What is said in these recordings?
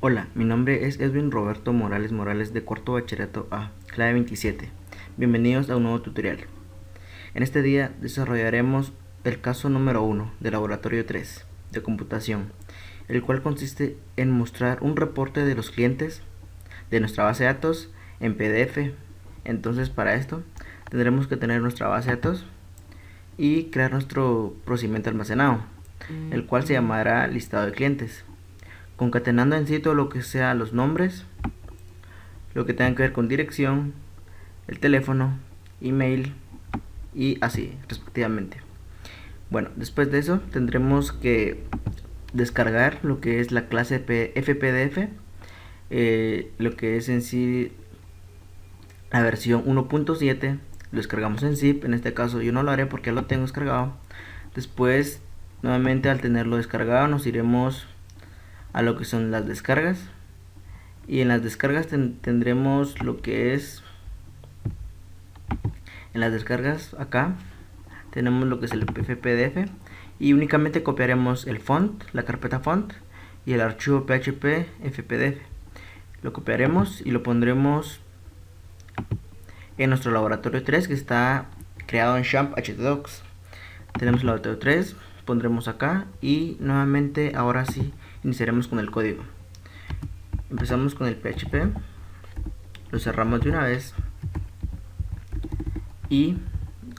Hola, mi nombre es Edwin Roberto Morales Morales de cuarto bachillerato A, clave 27. Bienvenidos a un nuevo tutorial. En este día desarrollaremos el caso número 1 del laboratorio 3 de computación, el cual consiste en mostrar un reporte de los clientes de nuestra base de datos en PDF. Entonces, para esto tendremos que tener nuestra base de datos y crear nuestro procedimiento almacenado, el cual se llamará listado de clientes, concatenando en sí todo lo que sea los nombres, lo que tenga que ver con dirección, el teléfono, email y así respectivamente. Bueno, después de eso tendremos que descargar lo que es la clase FPDF, lo que es en sí la versión 1.7. Lo descargamos en zip. En este caso yo no lo haré porque ya lo tengo descargado. Después, nuevamente, al tenerlo descargado, nos iremos a lo que son las descargas, y en las descargas tendremos lo que es, en las descargas acá tenemos lo que es el FPDF, y únicamente copiaremos el font, la carpeta font y el archivo PHP FPDF. Lo copiaremos y lo pondremos en nuestro laboratorio 3, que está creado en XAMPP htdocs. Tenemos el laboratorio 3, pondremos acá y nuevamente ahora sí iniciaremos con el código. Empezamos con el PHP, lo cerramos de una vez y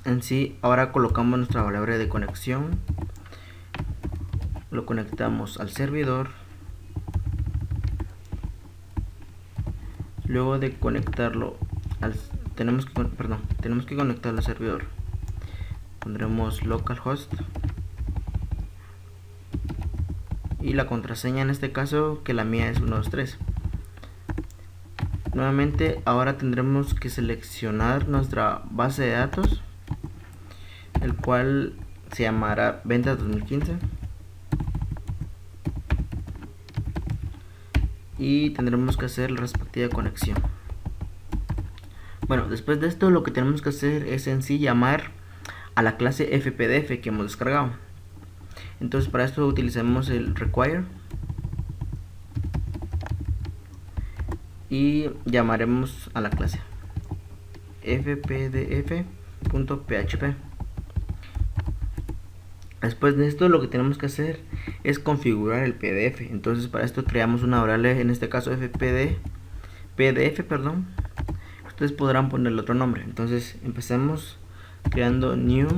en sí ahora colocamos nuestra variable de conexión, lo conectamos al servidor. Luego de conectarlo tenemos que conectarlo al servidor. Pondremos localhost y la contraseña, en este caso, que la mía es 123. Nuevamente ahora tendremos que seleccionar nuestra base de datos, el cual se llamará ventas 2015, y tendremos que hacer la respectiva conexión. Bueno, después de esto lo que tenemos que hacer es en sí llamar a la clase FPDF que hemos descargado. Entonces, para esto utilizamos el require y llamaremos a la clase fpdf.php. Después de esto lo que tenemos que hacer es configurar el PDF. Entonces, para esto creamos una variable, en este caso pdf, perdón. Ustedes podrán ponerle otro nombre. Entonces empecemos creando new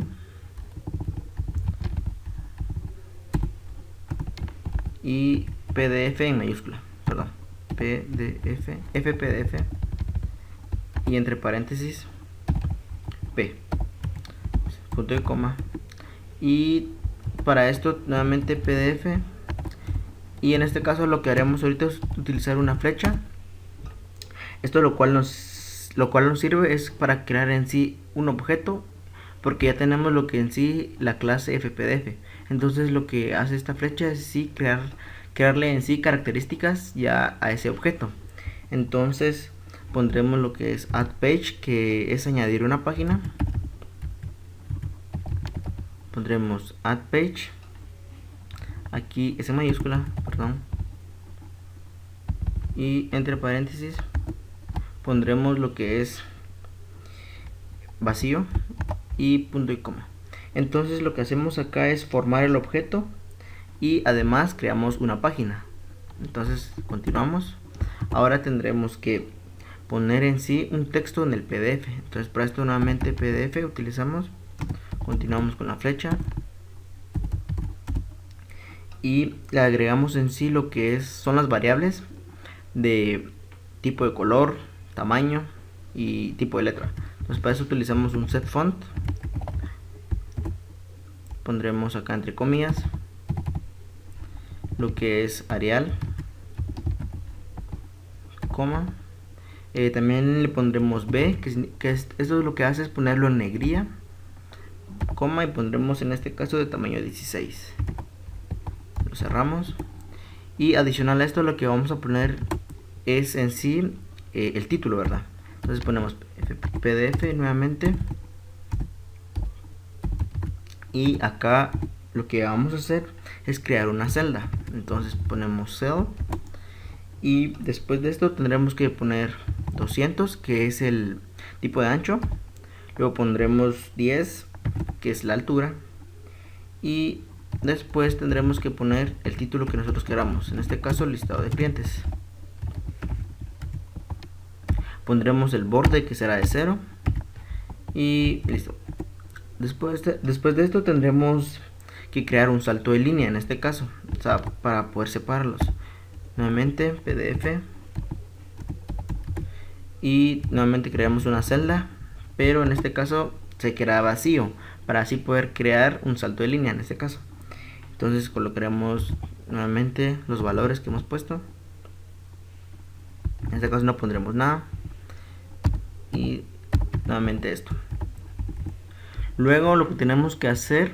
y pdf en mayúscula, perdón, pdf, fpdf, y entre paréntesis p, punto y coma. Y para esto nuevamente pdf, y en este caso lo que haremos ahorita es utilizar una flecha. Esto lo cual nos sirve es para crear en sí un objeto, porque ya tenemos lo que en sí la clase FPDF. Entonces lo que hace esta flecha es sí crearle en sí características ya a ese objeto. Entonces pondremos lo que es add page, que es añadir una página. Pondremos add page, aquí es en mayúscula, perdón, y entre paréntesis pondremos lo que es vacío y punto y coma. Entonces lo que hacemos acá es formar el objeto y además creamos una página. Entonces continuamos. Ahora tendremos que poner en sí un texto en el PDF. Entonces para esto nuevamente PDF utilizamos, continuamos con la flecha y le agregamos en sí lo que son las variables de tipo de color, tamaño y tipo de letra. Entonces para eso utilizamos un set font, pondremos acá entre comillas lo que es Arial, coma, también le pondremos B, esto es lo que hace es ponerlo en negrilla, coma, y pondremos en este caso de tamaño 16. Lo cerramos y adicional a esto lo que vamos a poner es en sí el título, ¿verdad? Entonces ponemos pdf nuevamente y acá lo que vamos a hacer es crear una celda. Entonces ponemos cell Y después de esto tendremos que poner 200, que es el tipo de ancho. Luego pondremos 10, que es la altura. Y después tendremos que poner el título que nosotros queramos, en este caso listado de clientes. Pondremos el borde, que será de 0, y listo. Después de esto tendremos que crear un salto de línea, en este caso, o sea, para poder separarlos. Nuevamente PDF, y nuevamente creamos una celda, pero en este caso se queda vacío, para así poder crear un salto de línea en este caso. Entonces colocaremos nuevamente los valores que hemos puesto. En este caso no pondremos nada, y nuevamente esto. Luego lo que tenemos que hacer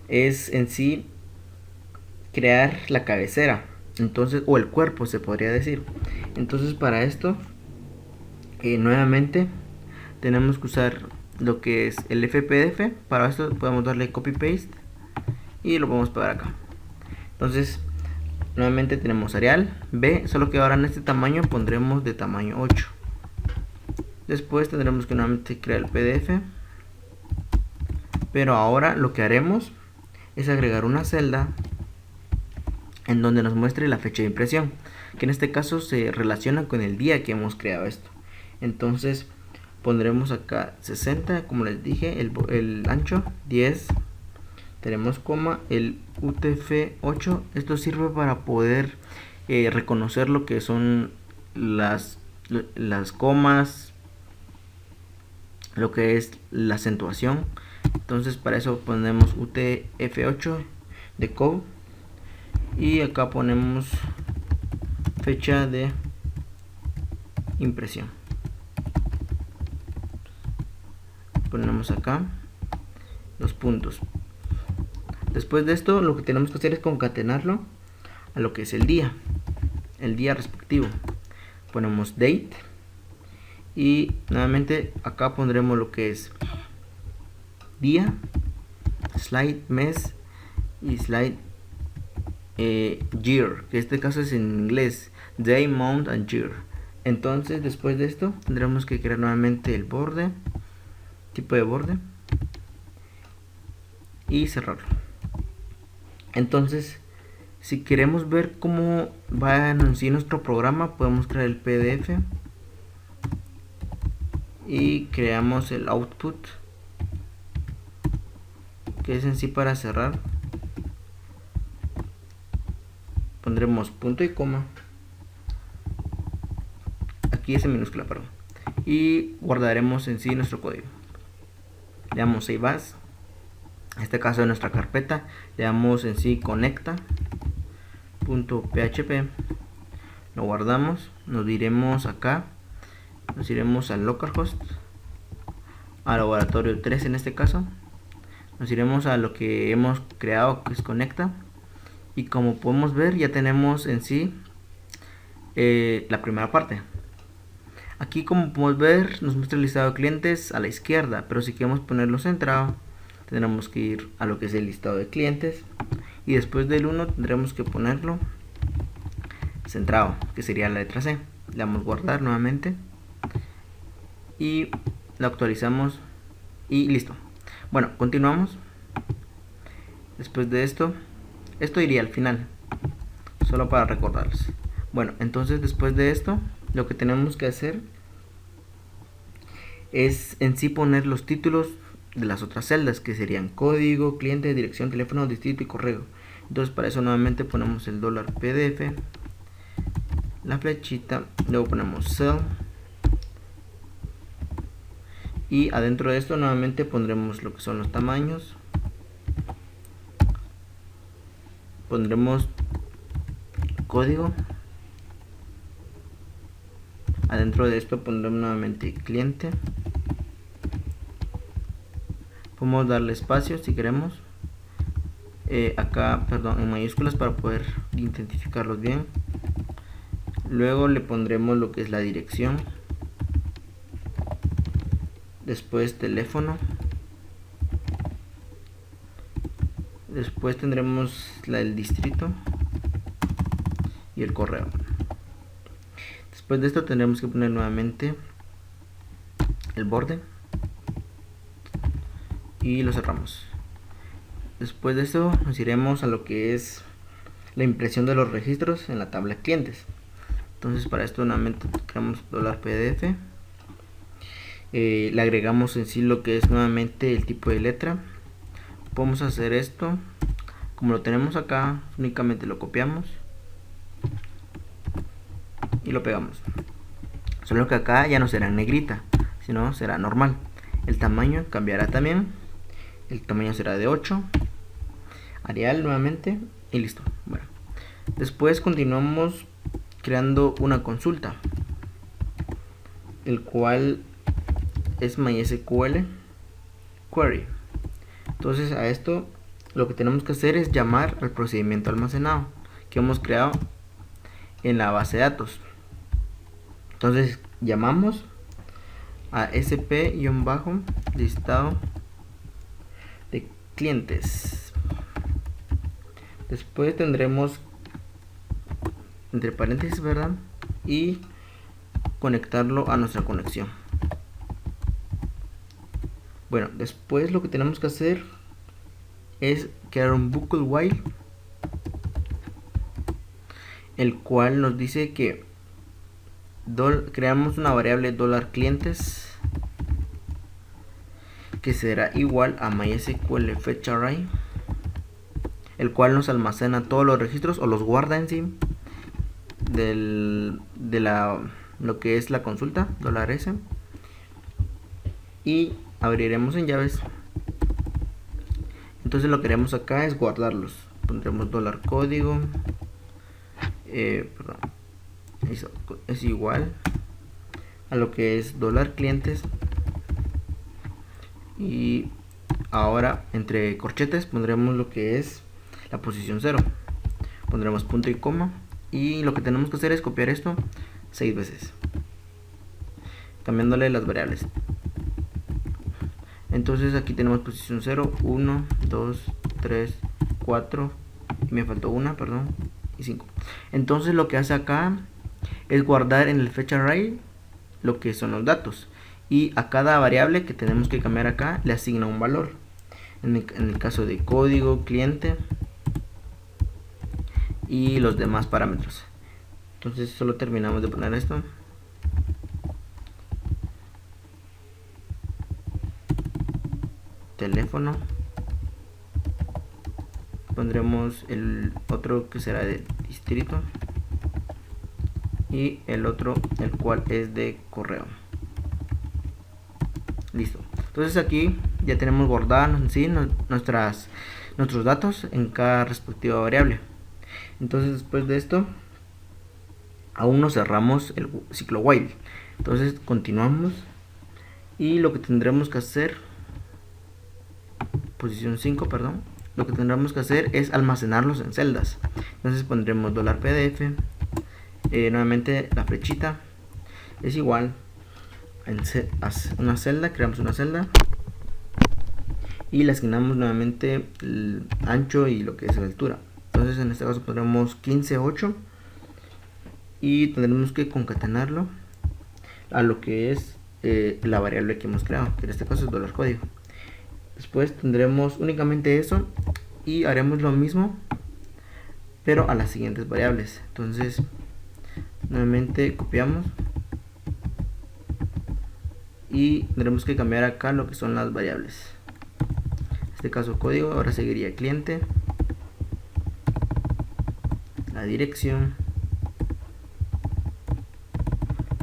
es en sí crear la cabecera, entonces, o el cuerpo se podría decir. Entonces para esto nuevamente tenemos que usar lo que es el FPDF. Para esto podemos darle copy paste y lo podemos pegar acá. Entonces nuevamente tenemos Arial B, solo que ahora en este tamaño pondremos de tamaño 8. Después tendremos que nuevamente crear el PDF, pero ahora lo que haremos es agregar una celda en donde nos muestre la fecha de impresión, que en este caso se relaciona con el día que hemos creado esto. Entonces pondremos acá 60, como les dije, el ancho 10, tenemos coma, el UTF-8. Esto sirve para poder reconocer lo que son las comas, lo que es la acentuación. Entonces para eso ponemos UTF-8 de code, y acá ponemos fecha de impresión. Ponemos acá los puntos. Después de esto lo que tenemos que hacer es concatenarlo a lo que es el día respectivo. Ponemos date, y nuevamente acá pondremos lo que es día, slide mes y slide year, que en este caso es en inglés day, month and year. Entonces después de esto tendremos que crear nuevamente el borde, tipo de borde, y cerrarlo. Entonces si queremos ver cómo va en sí nuestro programa, podemos crear el PDF y creamos el output, que es en sí para cerrar. Pondremos punto y coma, aquí es en minúscula, perdón, y guardaremos en sí nuestro código. Le damos save as, en este caso de nuestra carpeta, le damos en sí conecta.php, lo guardamos, nos iremos acá, nos iremos al localhost, al laboratorio 3 en este caso, nos iremos a lo que hemos creado, que es conecta, y como podemos ver ya tenemos en sí la primera parte. Aquí, como podemos ver, nos muestra el listado de clientes a la izquierda, pero si queremos ponerlo centrado tendremos que ir a lo que es el listado de clientes, y después del 1 tendremos que ponerlo centrado, que sería la letra C. Le damos guardar nuevamente y lo actualizamos y listo. Bueno, continuamos. Después de esto iría al final, solo para recordarles. Bueno, entonces después de esto lo que tenemos que hacer es en sí poner los títulos de las otras celdas, que serían código, cliente, dirección, teléfono, distrito y correo. Entonces para eso nuevamente ponemos el $PDF, la flechita, luego ponemos cell, y adentro de esto nuevamente pondremos lo que son los tamaños, pondremos código, adentro de esto pondremos nuevamente cliente, podemos darle espacio si queremos, acá, perdón, en mayúsculas para poder identificarlos bien. Luego le pondremos lo que es la dirección, después teléfono, después tendremos el distrito y el correo. Después de esto tendremos que poner nuevamente el borde y lo cerramos. Después de esto nos iremos a lo que es la impresión de los registros en la tabla clientes. Entonces para esto nuevamente creamos $pdf, le agregamos en sí lo que es nuevamente el tipo de letra. Podemos hacer esto como lo tenemos acá, únicamente lo copiamos y lo pegamos, solo que acá ya no será en negrita, sino será normal. El tamaño cambiará también, el tamaño será de 8, Arial nuevamente y listo. Bueno, después continuamos creando una consulta, el cual es MySQL query. Entonces a esto lo que tenemos que hacer es llamar al procedimiento almacenado que hemos creado en la base de datos. Entonces llamamos a sp-listado de clientes. Después tendremos entre paréntesis, ¿verdad? Y conectarlo a nuestra conexión. Bueno, después lo que tenemos que hacer es crear un bucle while, el cual nos dice que creamos una variable $clientes que será igual a MySQL fetchArray, el cual nos almacena todos los registros o los guarda en sí de lo que es la consulta $s, y abriremos en llaves. Entonces lo que haremos acá es guardarlos. Pondremos $código, es igual a lo que es $clientes, y ahora entre corchetes pondremos lo que es la posición 0, pondremos punto y coma, y lo que tenemos que hacer es copiar esto 6 veces cambiándole las variables. Entonces aquí tenemos posición 0, 1, 2, 3, 4, y me faltó una, perdón, y 5. Entonces lo que hace acá es guardar en el fetchArray lo que son los datos, y a cada variable que tenemos que cambiar acá le asigna un valor. En el caso de código, cliente y los demás parámetros. Entonces solo terminamos de poner esto. Teléfono, pondremos el otro que será de distrito y el otro el cual es de correo. Listo. Entonces aquí ya tenemos guardadas en sí nuestros datos en cada respectiva variable. Entonces después de esto aún no cerramos el ciclo while. Entonces continuamos, y lo que tendremos que hacer, posición 5, perdón, lo que tendremos que hacer es almacenarlos en celdas. Entonces pondremos $pdf, nuevamente la flechita es igual a una celda, creamos una celda y le asignamos nuevamente el ancho y lo que es la altura. Entonces en este caso pondremos 15.8 y tendremos que concatenarlo a lo que es la variable que hemos creado, que en este caso es $código. Después tendremos únicamente eso y haremos lo mismo pero a las siguientes variables. Entonces nuevamente copiamos y tendremos que cambiar acá lo que son las variables. En este caso código, ahora seguiría cliente, la dirección,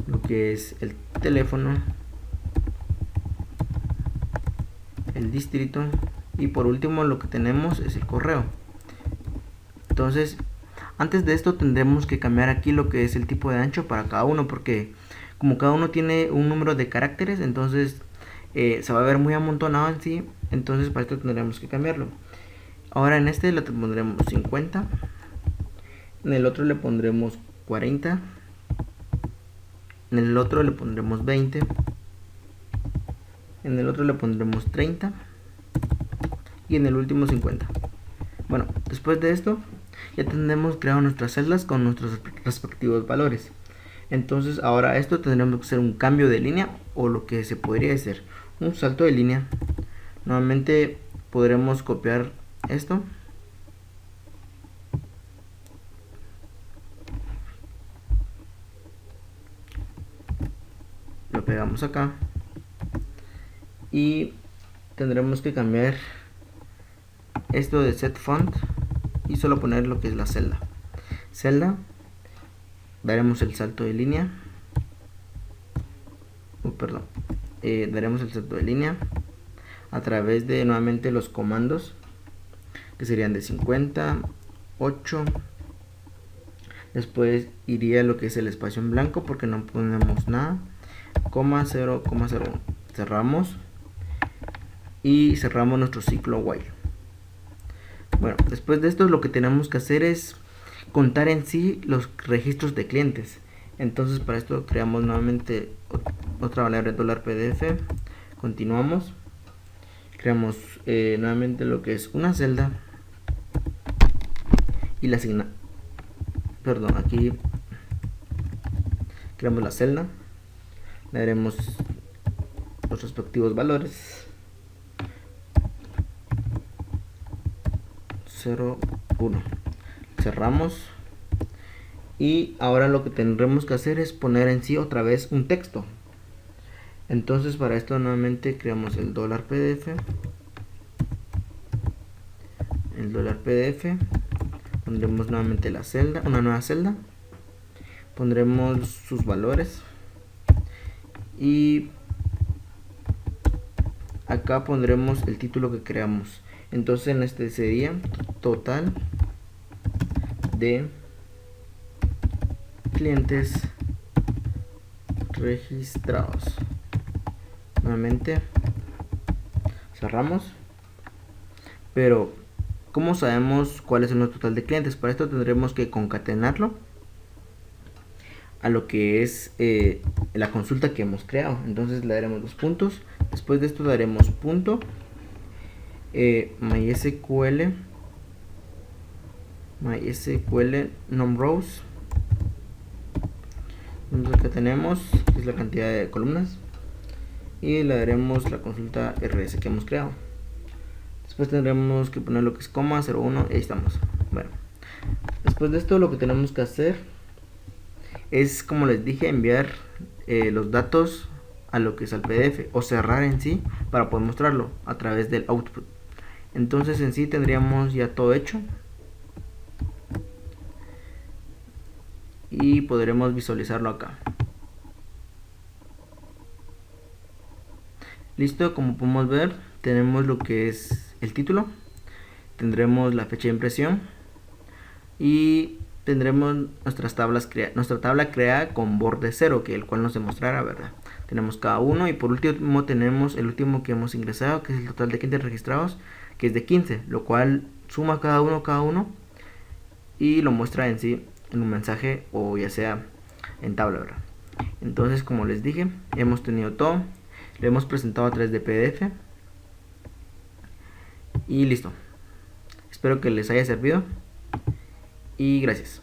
lo que es el teléfono, el distrito, y por último lo que tenemos es el correo. Entonces antes de esto tendremos que cambiar aquí lo que es el tipo de ancho para cada uno, porque como cada uno tiene un número de caracteres, entonces se va a ver muy amontonado en sí. Entonces para esto tendremos que cambiarlo. Ahora en este le pondremos 50, en el otro le pondremos 40, en el otro le pondremos 20, en el otro le pondremos 30 y en el último 50. Bueno, después de esto ya tendremos creado nuestras celdas con nuestros respectivos valores. Entonces ahora esto tendremos que hacer un cambio de línea, o lo que se podría hacer un salto de línea. Nuevamente podremos copiar esto, lo pegamos acá y tendremos que cambiar esto de set font y solo poner lo que es la celda. Daremos el salto de línea, daremos el salto de línea a través de nuevamente los comandos, que serían de 50, 8. Después iría lo que es el espacio en blanco porque no ponemos nada, coma 0,01. Cerramos y cerramos nuestro ciclo while. Bueno, después de esto lo que tenemos que hacer es contar en sí los registros de clientes. Entonces para esto creamos nuevamente otra variable $pdf, continuamos, creamos nuevamente lo que es una celda y la aquí creamos la celda, le daremos los respectivos valores 0, 1, cerramos y ahora lo que tendremos que hacer es poner en sí otra vez un texto. Entonces para esto nuevamente creamos el $pdf, pondremos nuevamente la celda, una nueva celda, pondremos sus valores y acá pondremos el título que creamos. Entonces en este sería total de clientes registrados. Nuevamente cerramos, pero ¿cómo sabemos cuál es el total de clientes? Para esto tendremos que concatenarlo a lo que es la consulta que hemos creado. Entonces le daremos los puntos, después de esto daremos punto MySQL numRows. Entonces acá tenemos es la cantidad de columnas y le daremos la consulta RS que hemos creado. Después tendremos que poner lo que es coma 01 y ahí estamos. Bueno, después de esto lo que tenemos que hacer es, como les dije, enviar los datos a lo que es al PDF o cerrar en sí para poder mostrarlo a través del output. Entonces en sí tendríamos ya todo hecho y podremos visualizarlo acá. Listo, como podemos ver tenemos lo que es el título, tendremos la fecha de impresión y tendremos nuestra tabla creada con borde 0, que el cual nos demostrará, ¿verdad? Tenemos cada uno y por último tenemos el último que hemos ingresado, que es el total de clientes registrados, que es de 15, lo cual suma cada uno y lo muestra en sí en un mensaje o ya sea en tabla, ¿verdad? Entonces, como les dije, hemos tenido todo, lo hemos presentado a través de PDF y listo. Espero que les haya servido y gracias.